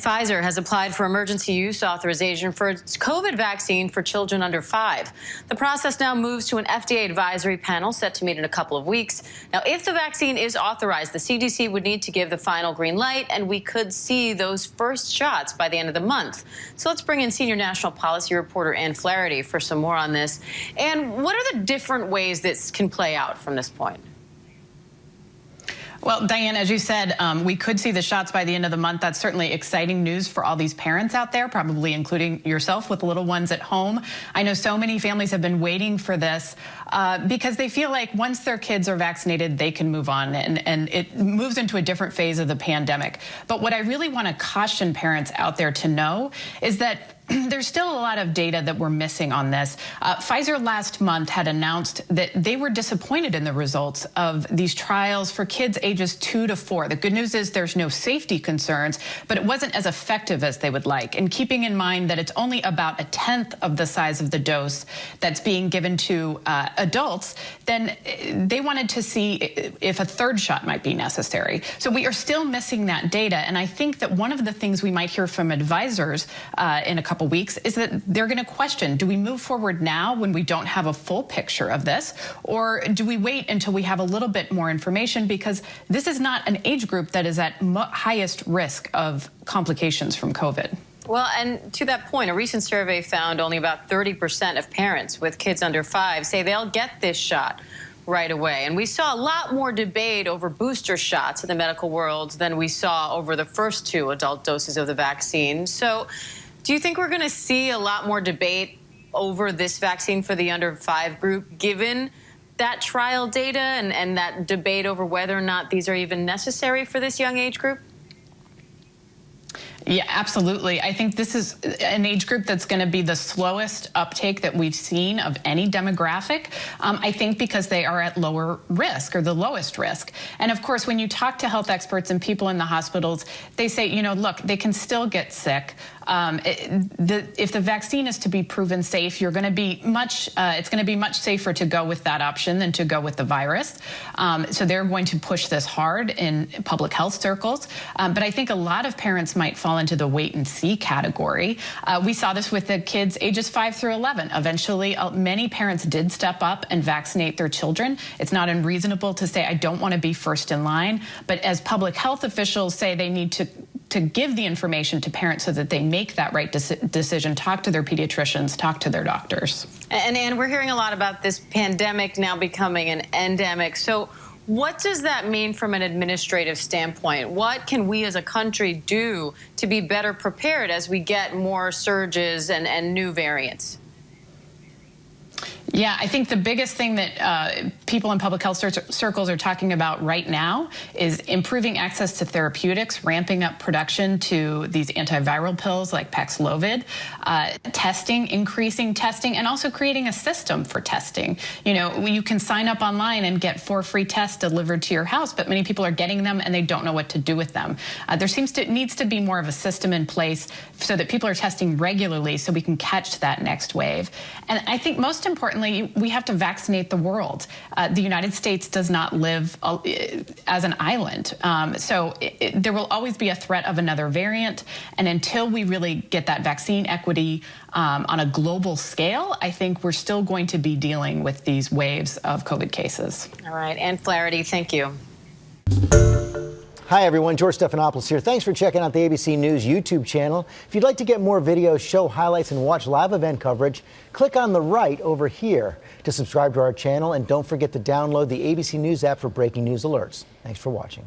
Pfizer has applied for emergency use authorization for its COVID vaccine for children under 5. The process now moves to an FDA advisory panel set to meet in a couple of weeks. Now, if the vaccine is authorized, the CDC would need to give the final green light, and we could see those first shots by the end of the month. So let's bring in senior national policy reporter Anne Flaherty for some more on this. And what are the different ways this can play out from this point? Well, Diane, as you said, we could see the shots by the end of the month. That's certainly exciting news for all these parents out there, probably including yourself with little ones at home. I know so many families have been waiting for this because they feel like once their kids are vaccinated, they can move on, and it moves into a different phase of the pandemic. But what I really want to caution parents out there to know is that there's still a lot of data that we're missing on this. Pfizer last month had announced that they were disappointed in the results of these trials for kids ages 2 to 4. The good news is there's no safety concerns, but it wasn't as effective as they would like. And keeping in mind that it's only about 1/10 of the size of the dose that's being given to adults, then they wanted to see if a third shot might be necessary. So we are still missing that data. And I think that one of the things we might hear from advisors in a couple weeks is that they're going to question, do we move forward now when we don't have a full picture of this, or do we wait until we have a little bit more information, because this is not an age group that is at highest risk of complications from COVID. Well, and to that point, a recent survey found only about 30% of parents with kids under 5 say they'll get this shot right away. And we saw a lot more debate over booster shots in the medical world than we saw over the first 2 adult doses of the vaccine. So do you think we're going to see a lot more debate over this vaccine for the under 5 group, given that trial data and that debate over whether or not these are even necessary for this young age group? Yeah, absolutely. I think this is an age group that's going to be the slowest uptake that we've seen of any demographic, I think because they are at lower risk, or the lowest risk. And of course, when you talk to health experts and people in the hospitals, they say, you know, look, they can still get sick. If the vaccine is to be proven safe, you're going to be it's going to be much safer to go with that option than to go with the virus. So they're going to push this hard in public health circles. But I think a lot of parents might fall into the wait and see category. We saw this with the kids ages 5 through 11. Eventually, many parents did step up and vaccinate their children. It's not unreasonable to say, I don't want to be first in line. But as public health officials say, they need to give the information to parents so that they make that right decision, talk to their pediatricians, talk to their doctors. And Anne, we're hearing a lot about this pandemic now becoming an endemic. So what does that mean from an administrative standpoint? What can we as a country do to be better prepared as we get more surges and new variants? Yeah, I think the biggest thing that people in public health circles are talking about right now is improving access to therapeutics, ramping up production to these antiviral pills like Paxlovid, testing, increasing testing, and also creating a system for testing. You know, you can sign up online and get 4 free tests delivered to your house, but many people are getting them and they don't know what to do with them. There needs to be more of a system in place so that people are testing regularly so we can catch that next wave. And I think most importantly, we have to vaccinate the world. The United States does not live as an island. So there will always be a threat of another variant. And until we really get that vaccine equity on a global scale, I think we're still going to be dealing with these waves of COVID cases. All right. Anne Flaherty, thank you. Hi, everyone. George Stephanopoulos here. Thanks for checking out the ABC News YouTube channel. If you'd like to get more videos, show highlights, and watch live event coverage, click on the right over here to subscribe to our channel. And don't forget to download the ABC News app for breaking news alerts. Thanks for watching.